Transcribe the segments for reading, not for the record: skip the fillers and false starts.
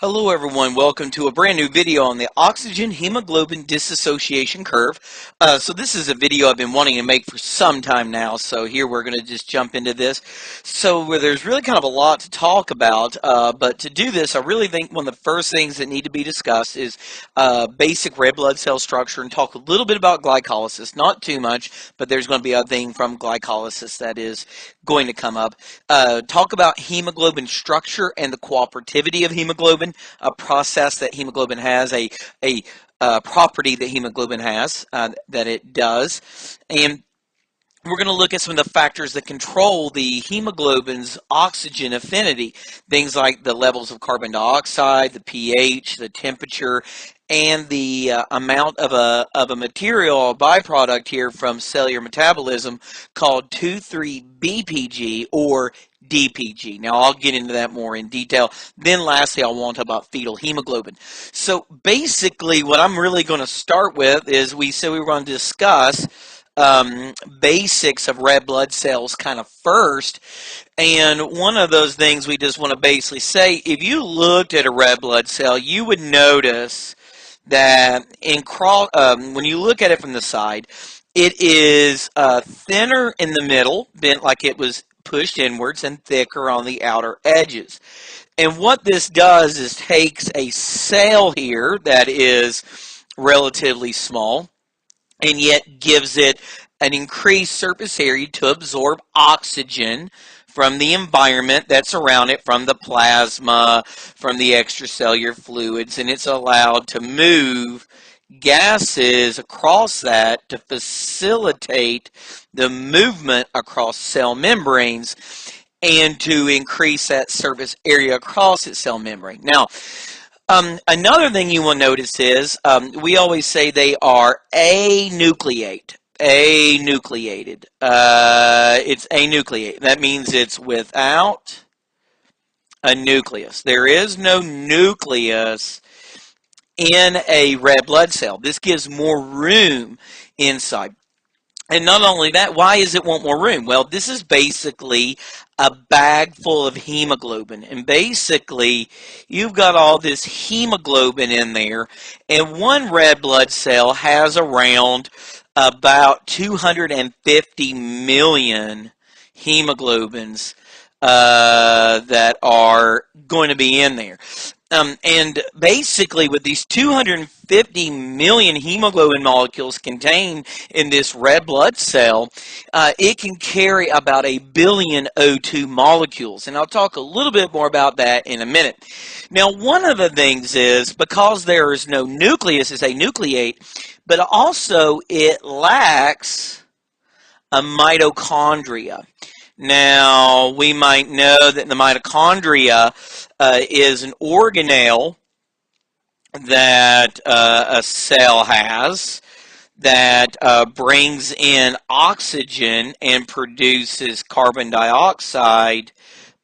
Hello everyone, welcome to a brand new video on the oxygen hemoglobin dissociation curve. So this is a video I've been wanting to make for some time now, so here we're going to just jump into this. So there's really kind of a lot to talk about, but to do this I really think one of the first things that need to be discussed is basic red blood cell structure and talk a little bit about glycolysis, not too much, but there's going to be a thing from glycolysis that is going to come up. Talk about hemoglobin structure and the cooperativity of hemoglobin, a process that hemoglobin has, a property that hemoglobin has, that it does. And we're going to look at some of the factors that control the hemoglobin's oxygen affinity, things like the levels of carbon dioxide, the pH, the temperature, and the amount of a material, a byproduct here from cellular metabolism called 2,3-BPG or DPG. Now I'll get into that more in detail. Then lastly, I want to talk about fetal hemoglobin. So basically what I'm really going to start with is we said we were going to discuss basics of red blood cells kind of first, and one of those things we just want to basically say, if you looked at a red blood cell, you would notice that when you look at it from the side, it is thinner in the middle, bent like it was pushed inwards, and thicker on the outer edges. And what this does is takes a cell here that is relatively small and yet gives it an increased surface area to absorb oxygen from the environment that's around it, from the plasma, from the extracellular fluids, and it's allowed to move gases across that to facilitate the movement across cell membranes and to increase that surface area across its cell membrane. Now, another thing you will notice is we always say they are anucleate. Anucleated. It's anucleate. That means it's without a nucleus. There is no nucleus in a red blood cell. This gives more room inside. And not only that, why does it want more room? Well, this is basically a bag full of hemoglobin. And basically, you've got all this hemoglobin in there. And one red blood cell has around about 250 million hemoglobins that are going to be in there. And basically, with these 250 million hemoglobin molecules contained in this red blood cell, it can carry about 1 billion O2 molecules. And I'll talk a little bit more about that in a minute. Now, one of the things is, because there is no nucleus, it's anucleate, but also it lacks a mitochondria. Now, we might know that the mitochondria is an organelle that a cell has that brings in oxygen and produces carbon dioxide,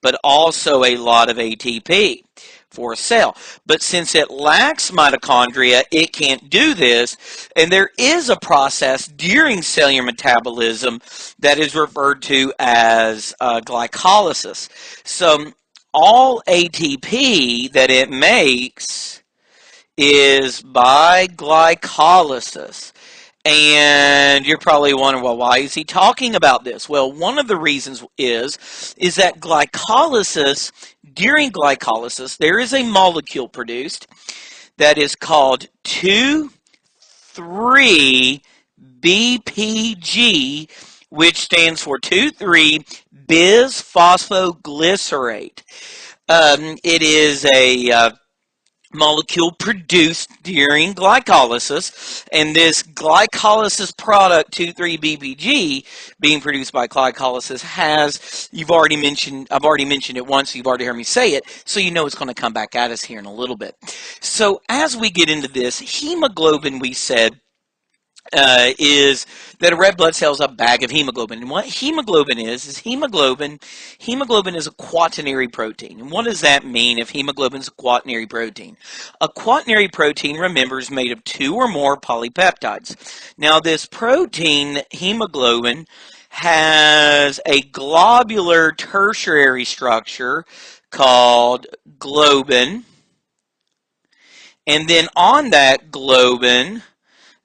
but also a lot of ATP for a cell. But since it lacks mitochondria, it can't do this, and there is a process during cellular metabolism that is referred to as glycolysis. So all ATP that it makes is by glycolysis. And you're probably wondering, well, why is he talking about this? Well, one of the reasons is that glycolysis, during glycolysis, there is a molecule produced that is called 2,3-BPG, which stands for 2,3-bisphosphoglycerate. It is a molecule produced during glycolysis, and this glycolysis product 2,3-BPG being produced by glycolysis has, I've already mentioned it once, you've already heard me say it, so you know it's going to come back at us here in a little bit. So as we get into this, hemoglobin, we said, is that a red blood cell is a bag of hemoglobin. And what hemoglobin is hemoglobin is a quaternary protein. And what does that mean if hemoglobin is a quaternary protein? A quaternary protein, remember, is made of 2 or more polypeptides. Now this protein, hemoglobin, has a globular tertiary structure called globin. And then on that globin,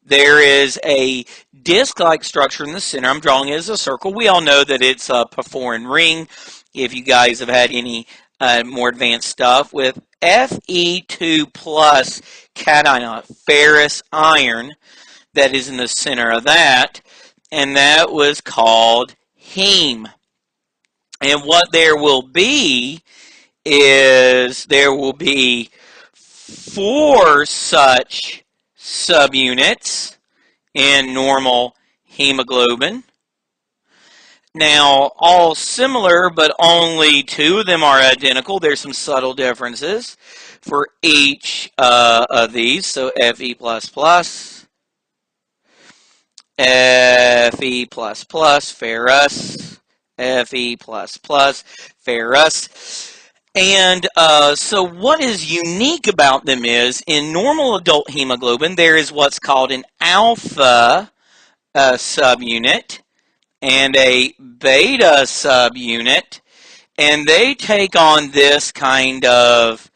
there is a disc-like structure in the center. I'm drawing it as a circle. We all know that it's a porphyrin ring. If you guys have had any more advanced stuff with Fe2 plus cation, ferrous iron, that is in the center of that, and that was called heme. And what there will be is there will be 4 such subunits in normal hemoglobin. Now, all similar, but only 2 of them are identical. There's some subtle differences for each of these. So Fe++, Fe++, ferrous, Fe++, ferrous. And so what is unique about them is in normal adult hemoglobin, there is what's called an alpha subunit and a beta subunit, and they take on this kind of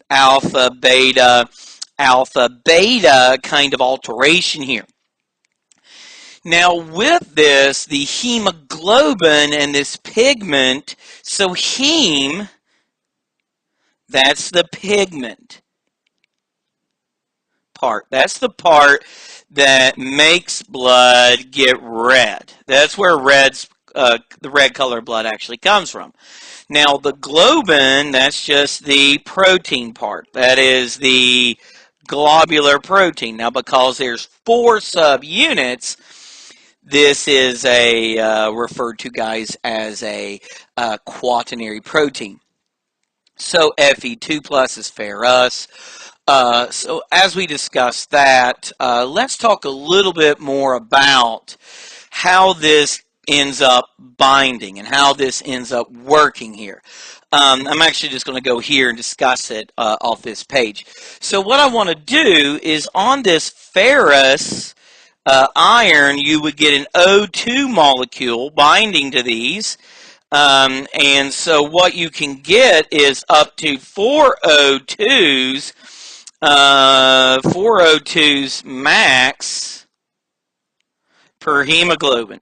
alpha beta kind of alteration here. Now with this, the hemoglobin and this pigment, so heme, that's the pigment part. That's the part that makes blood get red. That's where the red color of blood actually comes from. Now the globin, that's just the protein part. That is the globular protein. Now because there's 4 subunits, this is referred to, guys, as a quaternary protein. So Fe2 plus is ferrous. So as we discussed that, let's talk a little bit more about how this ends up binding and how this ends up working here. I'm actually just going to go here and discuss it off this page. So what I want to do is on this ferrous iron, you would get an O2 molecule binding to these. And so what you can get is up to 4 O2s, 4 O2s max per hemoglobin.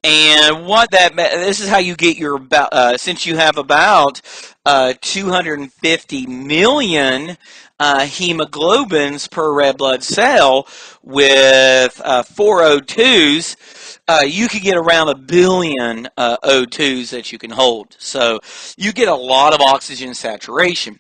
And what this is how you get your since you have about 250 million hemoglobins per red blood cell with 4 O2s, you could get around 1 billion O2s that you can hold. So you get a lot of oxygen saturation.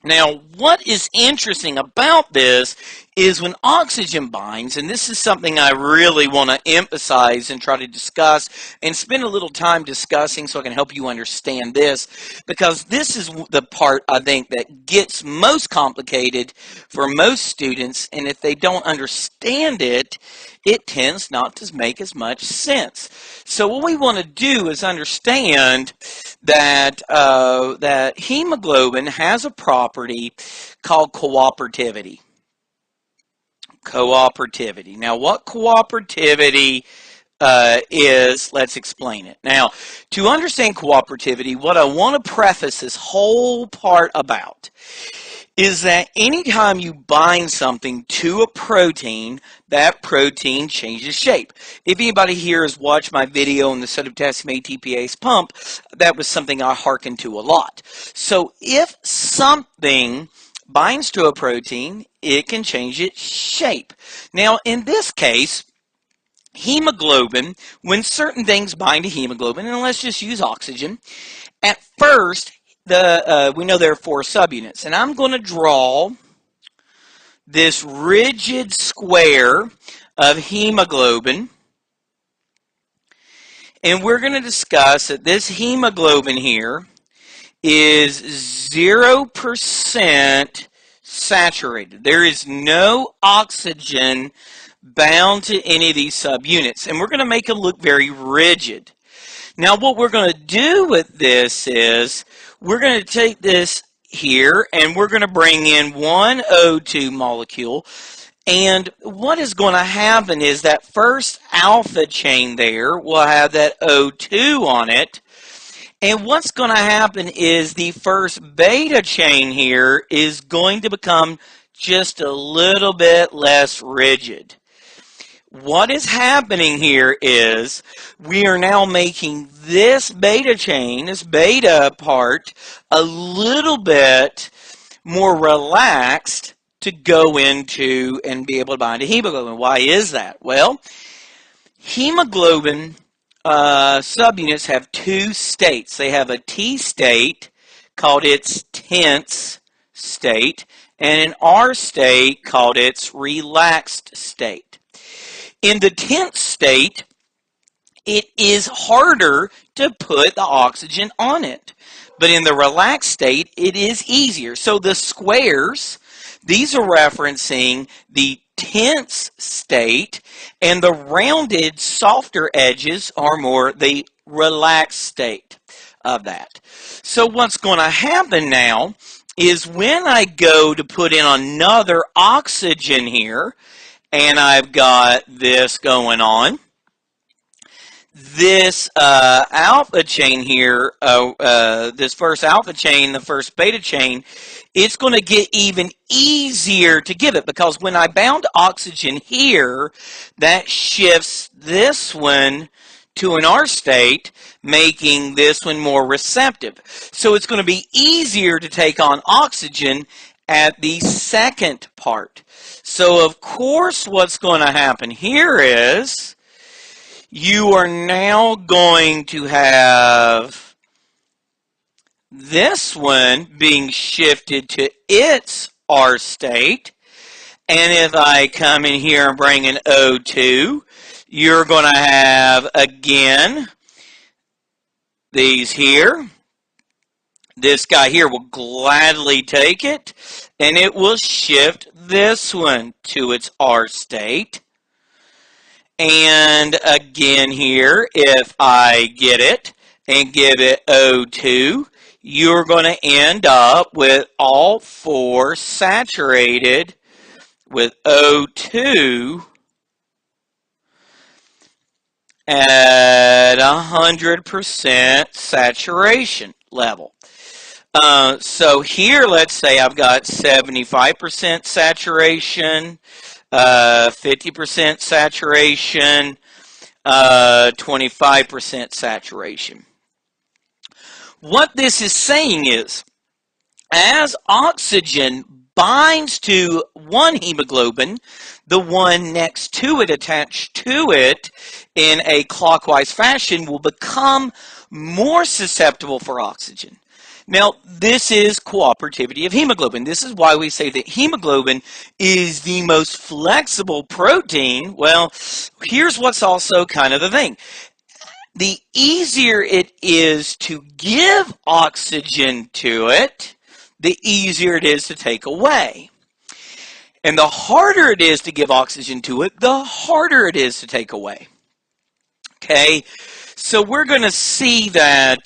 Now, what is interesting about this is when oxygen binds, and this is something I really want to emphasize and try to discuss and spend a little time discussing so I can help you understand this, because this is the part I think that gets most complicated for most students, and if they don't understand it, it tends not to make as much sense. So what we want to do is understand that that hemoglobin has a property called cooperativity. Cooperativity. Now, what cooperativity is, let's explain it. Now, to understand cooperativity, what I want to preface this whole part about is that anytime you bind something to a protein, that protein changes shape. If anybody here has watched my video on the sodium potassium ATPase pump, that was something I hearkened to a lot. So if something binds to a protein, it can change its shape. Now, in this case, hemoglobin, when certain things bind to hemoglobin, and let's just use oxygen, at first, we know there are 4 subunits, and I'm going to draw this rigid square of hemoglobin, and we're going to discuss that this hemoglobin here is 0% saturated. There is no oxygen bound to any of these subunits, and we're going to make them look very rigid. Now, what we're going to do with this is we're going to take this here and we're going to bring in 1 O2 molecule, and what is going to happen is that first alpha chain there will have that O2 on it, And what's going to happen is the first beta chain here is going to become just a little bit less rigid. What is happening here is we are now making this beta chain, this beta part, a little bit more relaxed to go into and be able to bind to hemoglobin. Why is that? Well, hemoglobin subunits have two states. They have a T state called its tense state and an R state called its relaxed state. In the tense state, it is harder to put the oxygen on it. But in the relaxed state, it is easier. So the squares, these are referencing the tense state, and the rounded, softer edges are more the relaxed state of that. So what's going to happen now is when I go to put in another oxygen here, and I've got this going on, this alpha chain here, this first alpha chain, the first beta chain, it's going to get even easier to give it, because when I bound oxygen here, that shifts this one to an R state, making this one more receptive. So it's going to be easier to take on oxygen at the second part. So of course what's going to happen here is you are now going to have this one being shifted to its R state. And if I come in here and bring in O2, you're going to have, again, these here. This guy here will gladly take it, and it will shift this one to its R state. And again here, if I get it and give it O2, you're going to end up with all four saturated with O2 at 100% saturation level. So here, let's say I've got 75% saturation, 50% saturation, 25% saturation. What this is saying is, as oxygen binds to one hemoglobin, the one next to it, attached to it in a clockwise fashion, will become more susceptible for oxygen. Now, this is cooperativity of hemoglobin. This is why we say that hemoglobin is the most flexible protein. Well, here's what's also kind of the thing. The easier it is to give oxygen to it, the easier it is to take away. And the harder it is to give oxygen to it, the harder it is to take away. Okay? So we're going to see that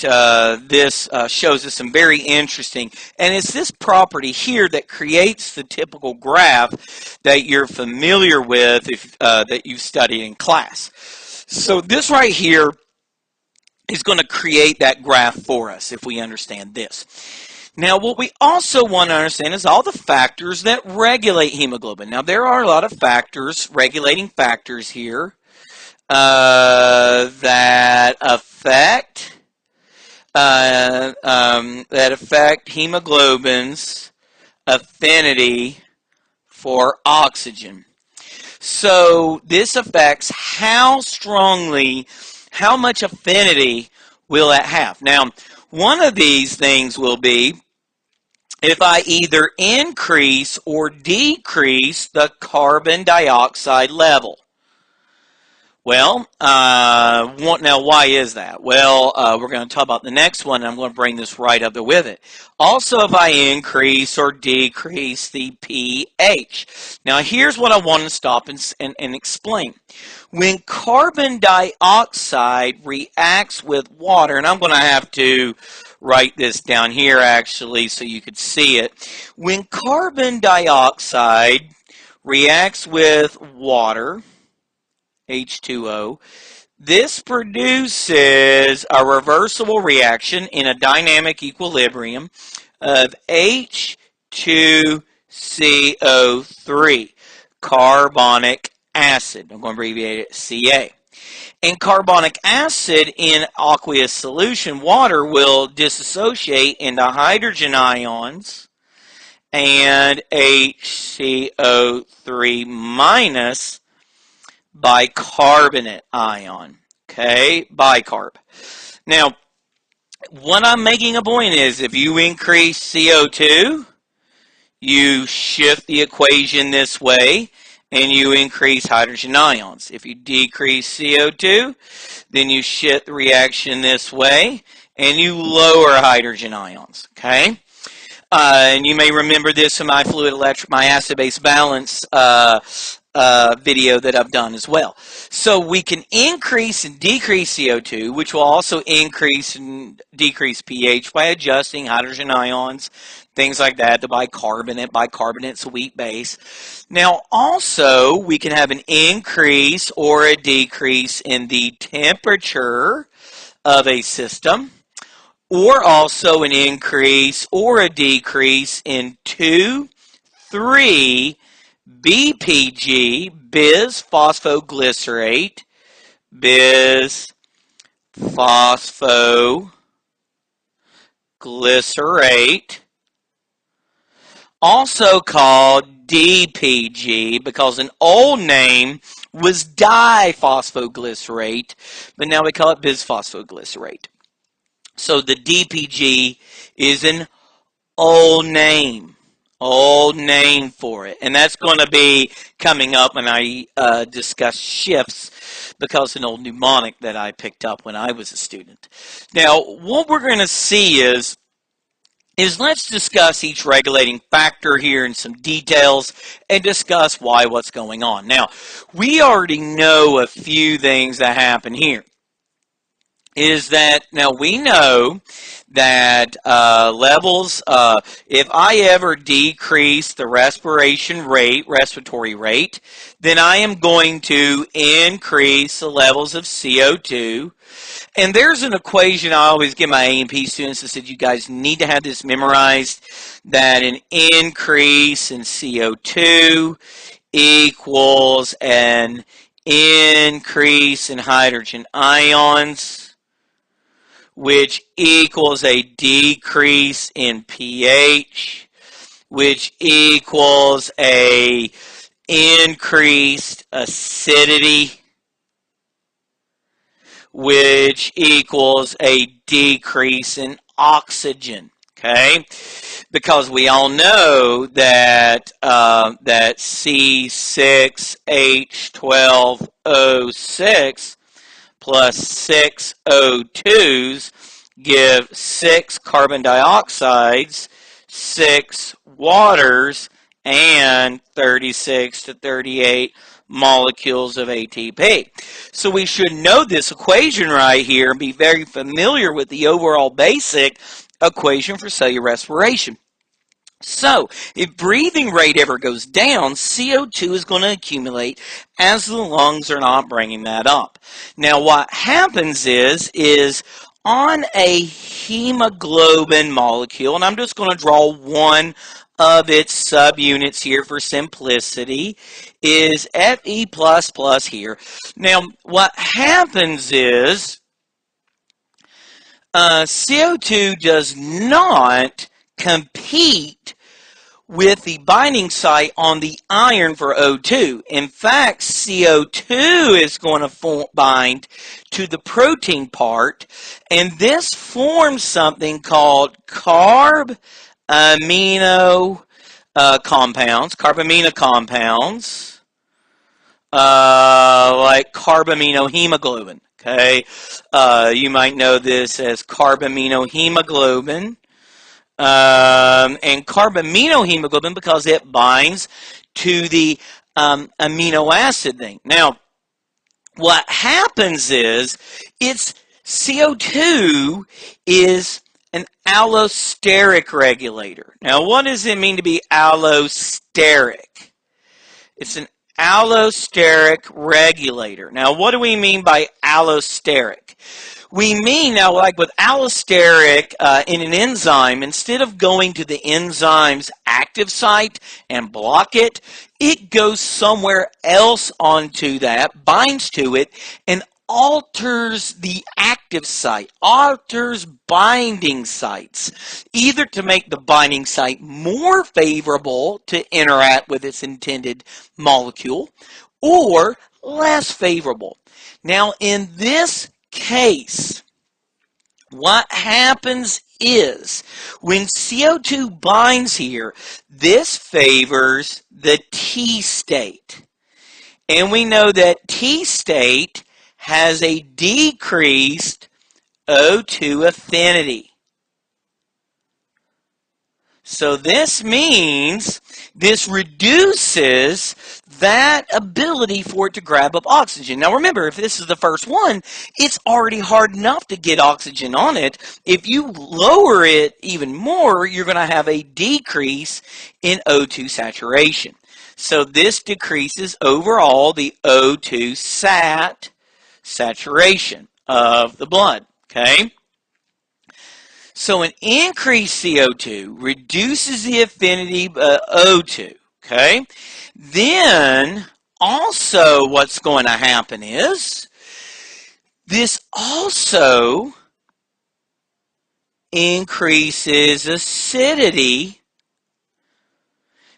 this shows us some very interesting, and it's this property here that creates the typical graph that you're familiar with if that you've studied in class. So this right here is going to create that graph for us if we understand this. Now, what we also want to understand is all the factors that regulate hemoglobin. Now, there are a lot of factors, regulating factors here, that affect hemoglobin's affinity for oxygen. So this affects how much affinity will it have. Now, one of these things will be if I either increase or decrease the carbon dioxide level. Well, now why is that? Well, we're going to talk about the next one, and I'm going to bring this right up there with it. Also, if I increase or decrease the pH. Now, here's what I want to stop and explain. When carbon dioxide reacts with water, and I'm going to have to write this down here, actually, so you could see it. When carbon dioxide reacts with water, H2O, This produces a reversible reaction in a dynamic equilibrium of H2CO3, carbonic acid. I'm going to abbreviate it Ca. And carbonic acid in aqueous solution, water, will dissociate into hydrogen ions and HCO3 minus bicarbonate ion. Okay, bicarb. Now, what I'm making a point is if you increase CO2, you shift the equation this way and you increase hydrogen ions. If you decrease CO2, then you shift the reaction this way and you lower hydrogen ions. Okay? And you may remember this in my my acid-base balance video that I've done as well. So we can increase and decrease CO2, which will also increase and decrease pH by adjusting hydrogen ions, things like that, the bicarbonate. Bicarbonate's a weak base. Now, also, we can have an increase or a decrease in the temperature of a system, or also an increase or a decrease in 2,3 BPG, bisphosphoglycerate, also called DPG, because an old name was diphosphoglycerate, but now we call it bisphosphoglycerate. So the DPG is an old name for it. And that's going to be coming up when I discuss shifts, because an old mnemonic that I picked up when I was a student. Now, what we're going to see is let's discuss each regulating factor here in some details and discuss what's going on. Now, we already know a few things that happen here. Now we know that levels, if I ever decrease the respiratory rate, then I am going to increase the levels of CO2. And there's an equation I always give my A&P students. I said, you guys need to have this memorized, that an increase in CO2 equals an increase in hydrogen ions, which equals a decrease in pH, which equals a increased acidity, which equals a decrease in oxygen. Okay, because we all know that that C6H12O6 plus 6 O2s give 6 carbon dioxides, 6 waters, and 36 to 38 molecules of ATP. So we should know this equation right here and be very familiar with the overall basic equation for cellular respiration. So, if breathing rate ever goes down, CO2 is going to accumulate as the lungs are not bringing that up. Now, what happens is on a hemoglobin molecule, and I'm just going to draw one of its subunits here for simplicity, is Fe++ here. Now, what happens is CO2 does not compete with the binding site on the iron for O2. In fact, CO2 is going to bind to the protein part, and this forms something called carbamino compounds, like carbaminohemoglobin. Okay, you might know this as carbaminohemoglobin. And carbaminohemoglobin because it binds to the amino acid thing. Now, what happens is CO2 is an allosteric regulator. Now, what does it mean to be allosteric? It's an allosteric regulator. Now, what do we mean by allosteric? We mean now, like with allosteric in an enzyme, instead of going to the enzyme's active site and block it, it goes somewhere else onto that, binds to it, and alters the active site, alters binding sites, either to make the binding site more favorable to interact with its intended molecule or less favorable. Now, in this case, what happens is when CO2 binds here, this favors the T state. And we know that T state has a decreased O2 affinity. So this means this reduces that ability for it to grab up oxygen. Now remember, if this is the first one, it's already hard enough to get oxygen on it. If you lower it even more, you're going to have a decrease in O2 saturation. So this decreases overall the O2 saturation of the blood, okay? So an increased CO2 reduces the affinity O2, okay? Then also what's going to happen is this also increases acidity.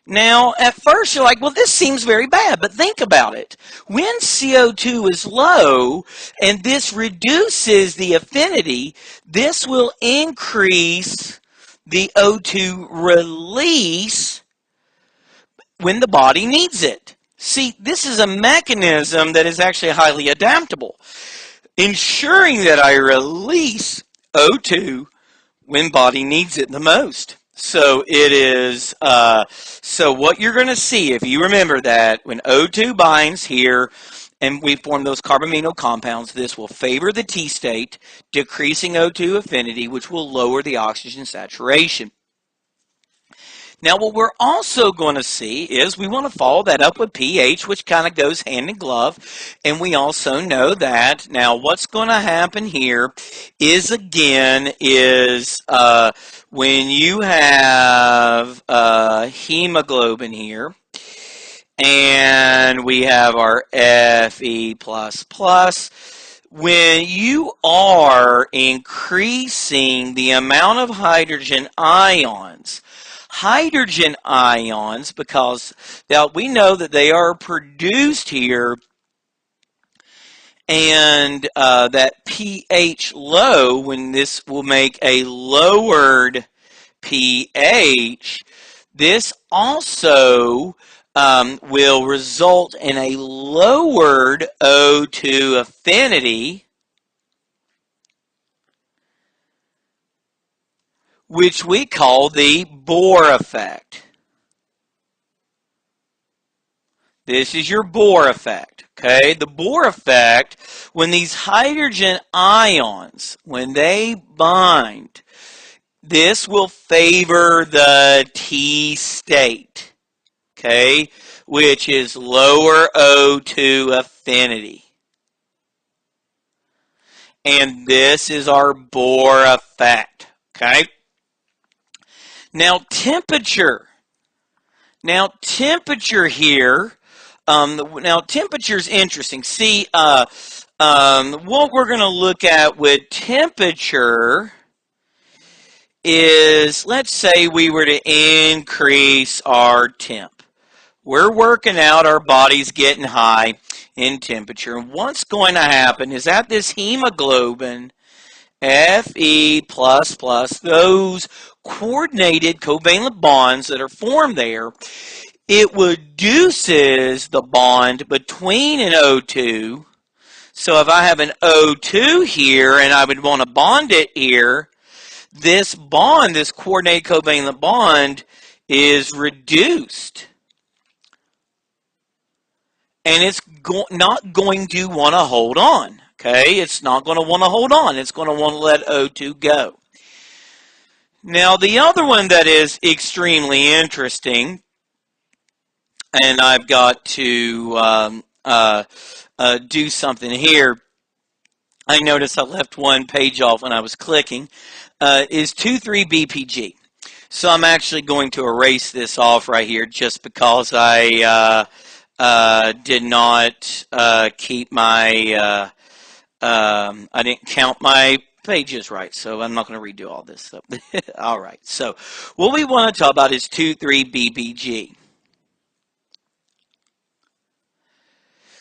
Now, at first you're like, well, this seems very bad, but think about it. When CO2 is low and this reduces the affinity, this will increase the O2 release when the body needs it. See, this is a mechanism that is actually highly adaptable, ensuring that I release O2 when body needs it the most. So it is, so what you're going to see, if you remember that, when O2 binds here and we form those carbamino compounds, this will favor the T state, decreasing O2 affinity, which will lower the oxygen saturation. Now, what we're also going to see is we want to follow that up with pH, which kind of goes hand in glove. And we also know that, now, what's going to happen here is, again, when you have hemoglobin here, and we have our Fe++, when you are increasing the amount of hydrogen ions, because now we know that they are produced here, and that pH low, when this will make a lowered pH, this also will result in a lowered O2 affinity, which we call the Bohr effect. This is your Bohr effect, okay? The Bohr effect, when these hydrogen ions, when they bind, this will favor the T state, okay, which is lower O2 affinity. And this is our Bohr effect, okay? Now, temperature. Now, temperature here. Now, temperature is interesting. See, what we're going to look at with temperature is, let's say we were to increase our temp. We're working out, our body's getting high in temperature. And what's going to happen is that this hemoglobin, Fe++, those coordinated covalent bonds that are formed there, it reduces the bond between an O2. So if I have an O2 here and I would want to bond it here, this bond, this coordinated covalent bond, is reduced. And it's not going to want to hold on. Okay, it's not going to want to hold on. It's going to want to let O2 go. Now, the other one that is extremely interesting and I've got to do something here. I noticed I left one page off when I was clicking, is 23BPG. So I'm actually going to erase this off right here just because I did not keep my, I didn't count my pages right, so I'm not going to redo all this stuff. All right, so what we want to talk about is 23BPG.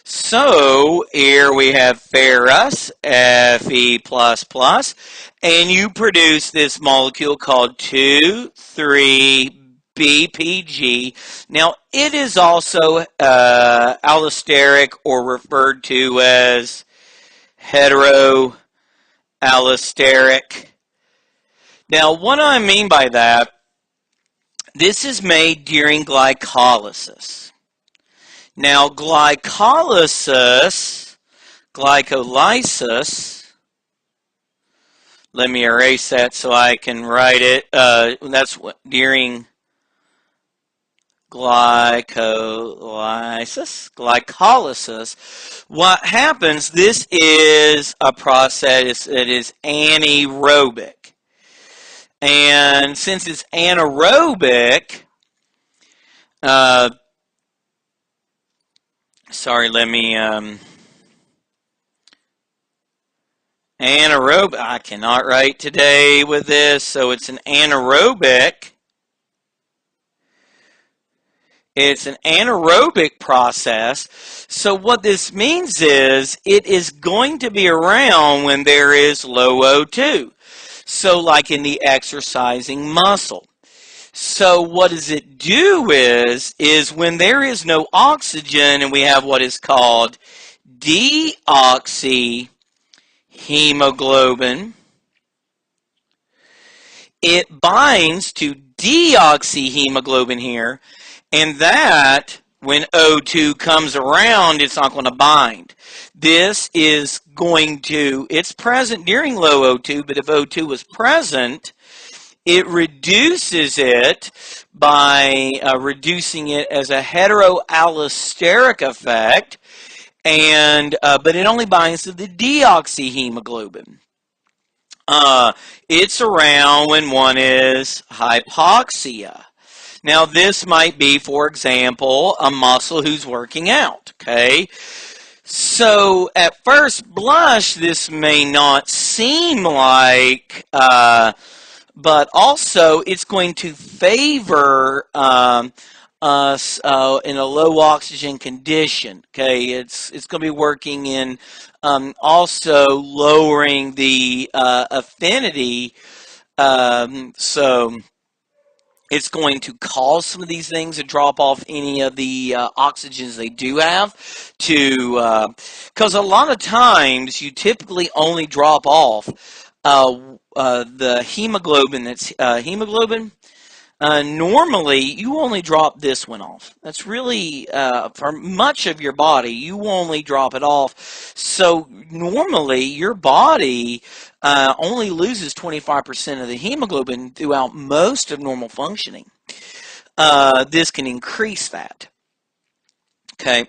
So here we have ferrous, Fe++, and you produce this molecule called 2,3-BPG. Now, it is also allosteric or referred to as heteroallosteric. Now, what I mean by that, this is made during glycolysis. Now, glycolysis, let me erase that so I can write it. That's what, during glycolysis, what happens, this is a process that is anaerobic. And since it's anaerobic, anaerobic, I cannot write today with this, so it's an anaerobic. It's an anaerobic process. So what this means is it is going to be around when there is low O2. So like in the exercising muscle. So what does it do is when there is no oxygen and we have what is called deoxyhemoglobin, it binds to deoxyhemoglobin here, and that, when O2 comes around, it's not going to bind. This is going to, it's present during low O2, but if O2 was present, it reduces it by reducing it as a heteroallosteric effect, and but it only binds to the deoxyhemoglobin. It's around when one is hypoxia. Now, this might be, for example, a muscle who's working out, okay? So, at first blush, this may not seem like, but also it's going to favor us in a low oxygen condition, okay? It's going to be working in also lowering the affinity, so it's going to cause some of these things to drop off any of the oxygens they do have to, because a lot of times you typically only drop off the hemoglobin that's hemoglobin. Normally, you only drop this one off. That's really, for much of your body, you only drop it off. So normally, your body only loses 25% of the hemoglobin throughout most of normal functioning. This can increase that. Okay,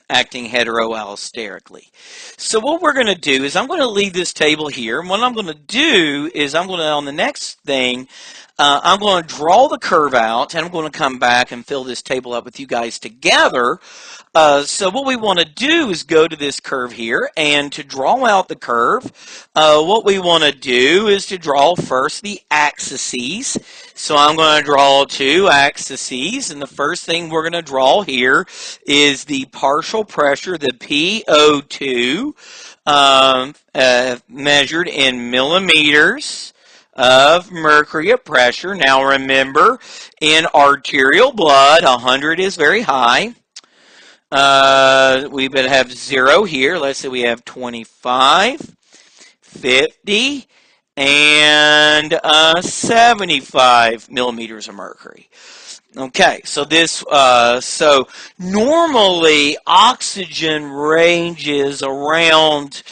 acting heteroallosterically. So what we're going to do is I'm going to leave this table here. And what I'm going to do is I'm going to, on the next thing, I'm going to draw the curve out, and I'm going to come back and fill this table up with you guys together. So what we want to do is go to this curve here, and to draw out the curve, what we want to do is to draw first the axes. So I'm going to draw two axes, and the first thing we're going to draw here is the partial pressure, the PO2, measured in millimeters of mercury of pressure. Now remember, in arterial blood, 100 is very high. We would have 0 here. Let's say we have 25, 50, and 75 millimeters of mercury. Okay, so this, so normally oxygen ranges around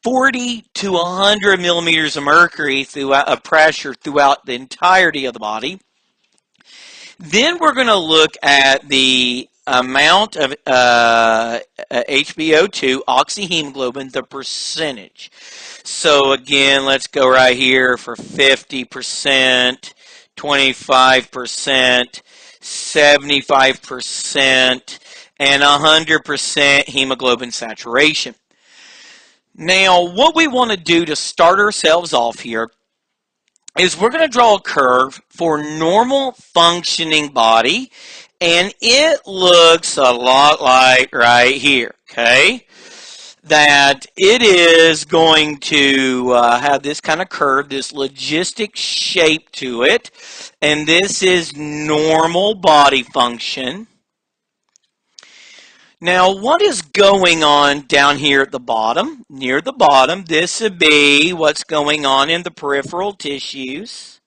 40 to 100 millimeters of mercury throughout pressure throughout the entirety of the body. Then we're going to look at the amount of HbO2, oxyhemoglobin, the percentage. So again, let's go right here for 50%, 25%, 75%, and 100% hemoglobin saturation. Now, what we want to do to start ourselves off here is we're going to draw a curve for normal functioning body, and it looks a lot like right here, okay? That it is going to have this kind of curve, this logistic shape to it, and this is normal body function. Now, what is going on down here at the bottom? Near the bottom, this would be what's going on in the peripheral tissues.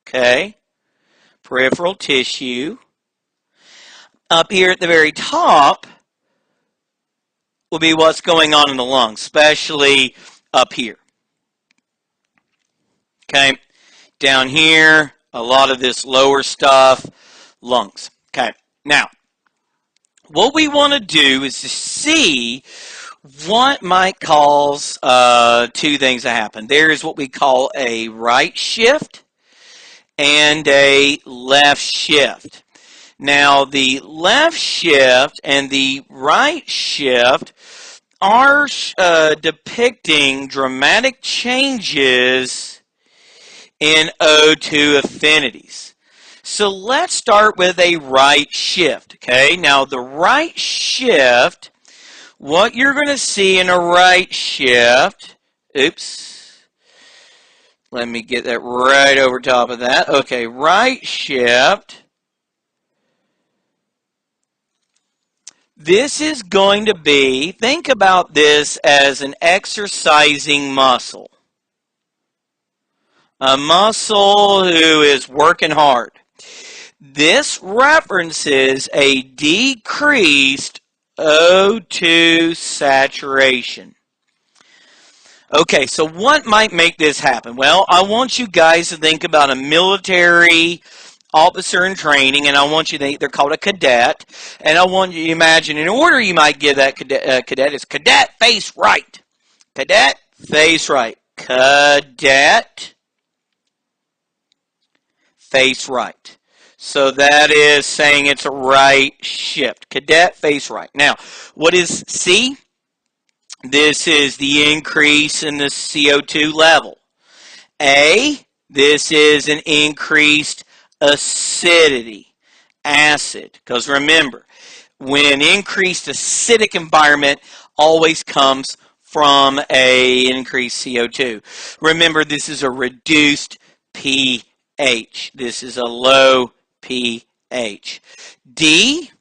Okay, peripheral tissue. Up here at the very top will be what's going on in the lungs, especially up here. Okay, down here, a lot of this lower stuff, lungs. Okay, now, what we want to do is to see what might cause two things to happen. There is what we call a right shift and a left shift. Now, the left shift and the right shift are depicting dramatic changes in O2 affinities. So let's start with a right shift, okay? Now, the right shift, what you're going to see in a right shift, oops, let me get that right over top of that. Okay, right shift, this is going to be, think about this as an exercising muscle. A muscle who is working hard. This references a decreased O2 saturation. Okay, so what might make this happen? Well, I want you guys to think about a military officer in training, and I want you to think they're called a cadet, and I want you to imagine an order you might give that cadet is cadet, face right. Cadet, face right. Cadet, face right. So that is saying it's a right shift. Cadet, face right. Now, what is C? This is the increase in the CO2 level. A, this is an increased acidity, acid. Because remember, when increased acidic environment always comes from an increased CO2. Remember, this is a reduced pH. This is a low pH. D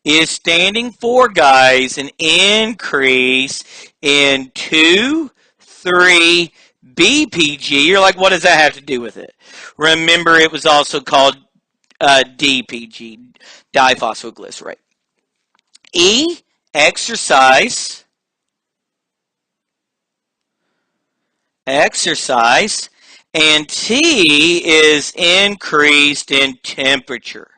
is standing for, guys, an increase in 2, 3 BPG. You're like, what does that have to do with it? Remember, it was also called DPG, diphosphoglycerate. E, exercise. Exercise. And T is increased in temperature.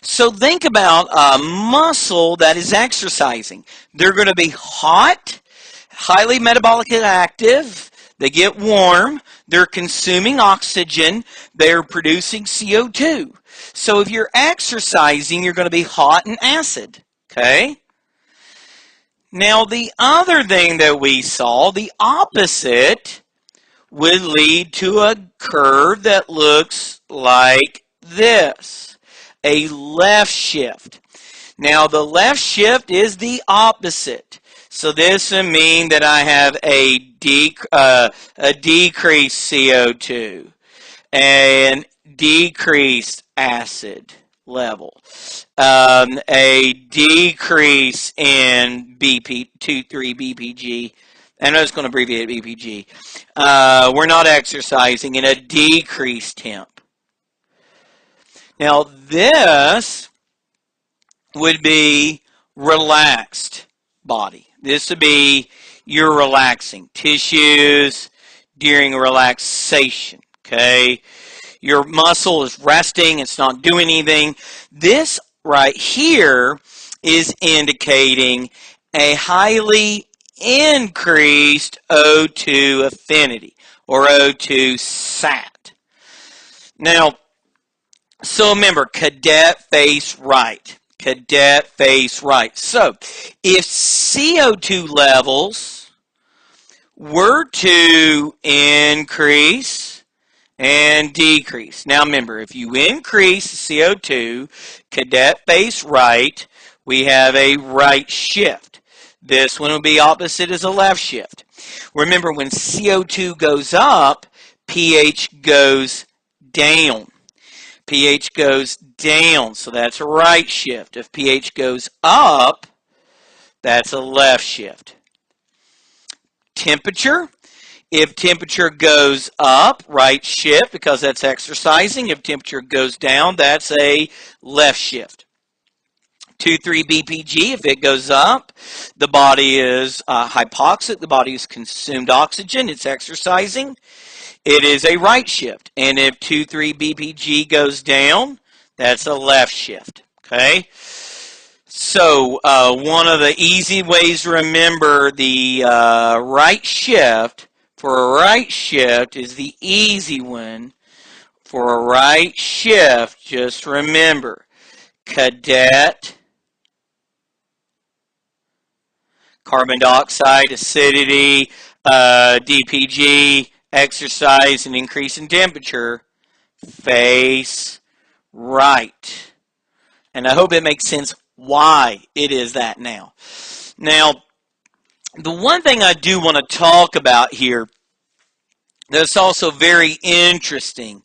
So think about a muscle that is exercising. They're going to be hot, highly metabolically active. They get warm. They're consuming oxygen. They're producing CO2. So if you're exercising, you're going to be hot and acid. Okay? Now, the other thing that we saw, the opposite, would lead to a curve that looks like this, a left shift. Now, the left shift is the opposite. So this would mean that I have a decreased CO2 and decreased acid level, a decrease in 2,3 BPG. I know it's going to abbreviate BPG. We're not exercising in a decreased temp. Now, this would be relaxed body. This would be you're relaxing tissues during relaxation. Okay, your muscle is resting, it's not doing anything. This right here is indicating a highly increased O2 affinity, or O2 SAT. Now, so remember, cadet face right. Cadet face right. So, if CO2 levels were to increase and decrease. Now remember, if you increase CO2, cadet face right, we have a right shift. This one will be opposite as a left shift. Remember, when CO2 goes up, pH goes down. pH goes down, so that's a right shift. If pH goes up, that's a left shift. Temperature. If temperature goes up, right shift, because that's exercising. If temperature goes down, that's a left shift. 2,3 BPG, if it goes up, the body is hypoxic, the body has consumed oxygen, it's exercising. It is a right shift. And if 2,3 BPG goes down, that's a left shift. Okay? So one of the easy ways to remember the right shift for a right shift is the easy one. For a right shift, just remember, cadet, carbon dioxide, acidity, DPG, exercise, and increase in temperature, face right. And I hope it makes sense why it is that now. Now, the one thing I do want to talk about here that's also very interesting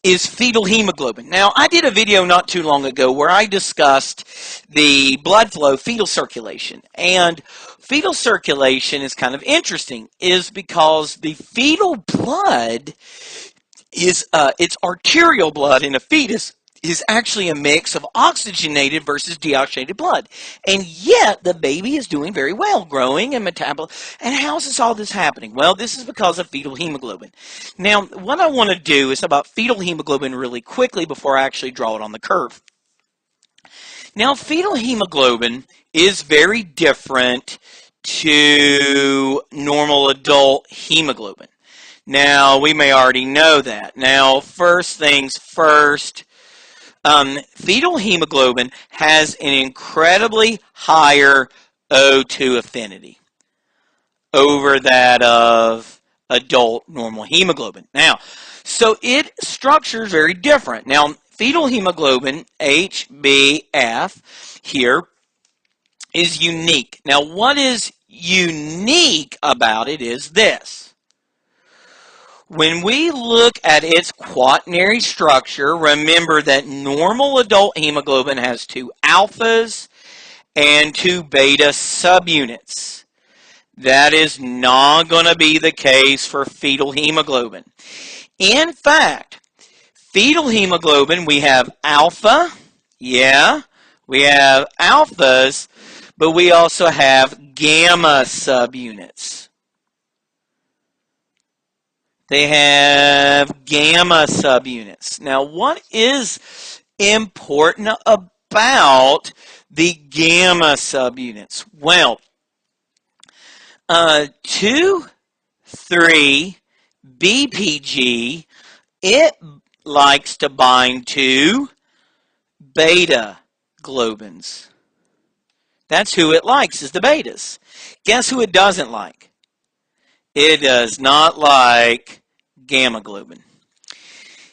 is fetal hemoglobin. Now, I did a video not too long ago where I discussed the blood flow, fetal circulation. And fetal circulation is kind of interesting, is because the fetal blood is, it's arterial blood in a fetus, is actually a mix of oxygenated versus deoxygenated blood. And yet, the baby is doing very well, growing and metabolizing. And how is all this happening? Well, this is because of fetal hemoglobin. Now, what I want to do is about fetal hemoglobin really quickly before I actually draw it on the curve. Now, fetal hemoglobin is very different to normal adult hemoglobin. Now, we may already know that. Now, first things first, fetal hemoglobin has an incredibly higher O2 affinity over that of adult normal hemoglobin. Now, so it structures very different. Now, fetal hemoglobin, HbF, here is unique. Now, what is unique about it is this. When we look at its quaternary structure, remember that normal adult hemoglobin has 2 alphas and 2 beta subunits. That is not going to be the case for fetal hemoglobin. In fact, fetal hemoglobin, we have alpha, we have alphas, but we also have gamma subunits. They have gamma subunits. Now, what is important about the gamma subunits? Well, 2,3 BPG, it likes to bind to beta globins. That's who it likes, is the betas. Guess who it doesn't like? It does not like gamma globin.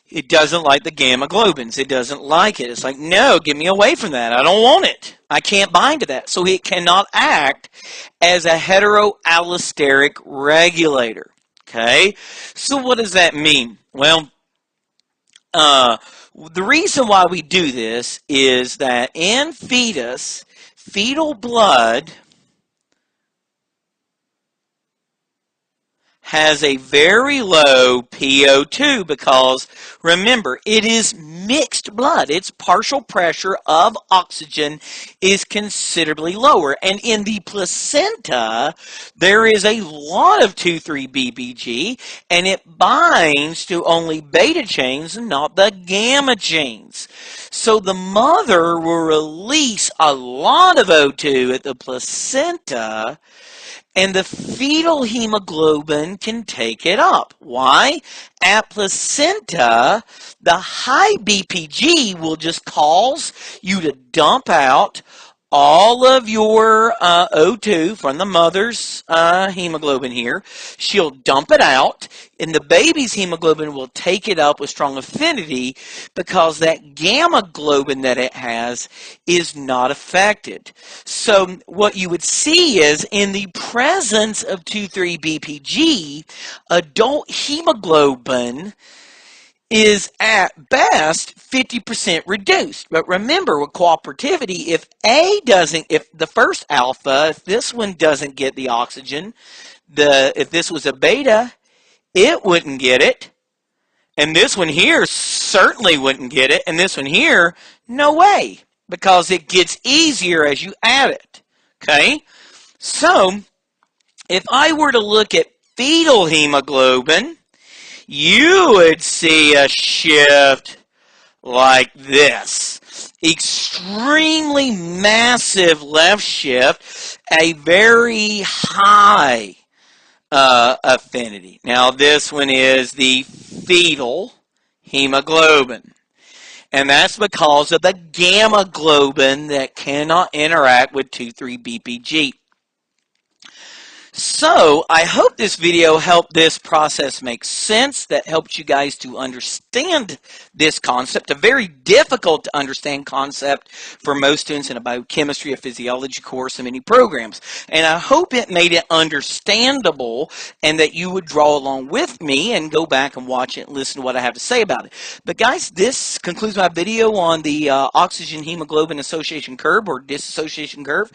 It doesn't like the gamma globins. It doesn't like it. It's like, no, get me away from that. I don't want it. I can't bind to that. So it cannot act as a heteroallosteric regulator. Okay? So what does that mean? Well, the reason why we do this is that in fetus, fetal blood has a very low PO2 because, remember, it is mixed blood. Its partial pressure of oxygen is considerably lower. And in the placenta, there is a lot of 2,3-BBG, and it binds to only beta chains and not the gamma chains. So the mother will release a lot of O2 at the placenta, and the fetal hemoglobin can take it up. Why? At placenta, the high BPG will just cause you to dump out all of your O2 from the mother's hemoglobin here. She'll dump it out, and the baby's hemoglobin will take it up with strong affinity because that gamma globin that it has is not affected. So what you would see is in the presence of 2,3-BPG, adult hemoglobin is at best 50% reduced. But remember, with cooperativity, if the first alpha, if this one doesn't get the oxygen, if this was a beta, it wouldn't get it. And this one here certainly wouldn't get it. And this one here, no way, because it gets easier as you add it. Okay? So, if I were to look at fetal hemoglobin, you would see a shift like this. Extremely massive left shift, a very high affinity. Now this one is the fetal hemoglobin. And that's because of the gamma globin that cannot interact with 2,3-BPG. So, I hope this video helped this process make sense, that helped you guys to understand this concept, a very difficult to understand concept for most students in a biochemistry or physiology course in many programs. And I hope it made it understandable and that you would draw along with me and go back and watch it and listen to what I have to say about it. But guys, this concludes my video on the oxygen hemoglobin association curve or dissociation curve.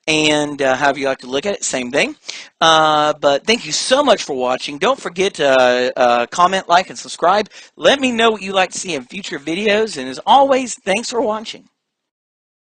And however you like to look at it, same thing. But thank you so much for watching. Don't forget to comment, like, and subscribe. Let me know what you'd like to see in future videos. And as always, thanks for watching.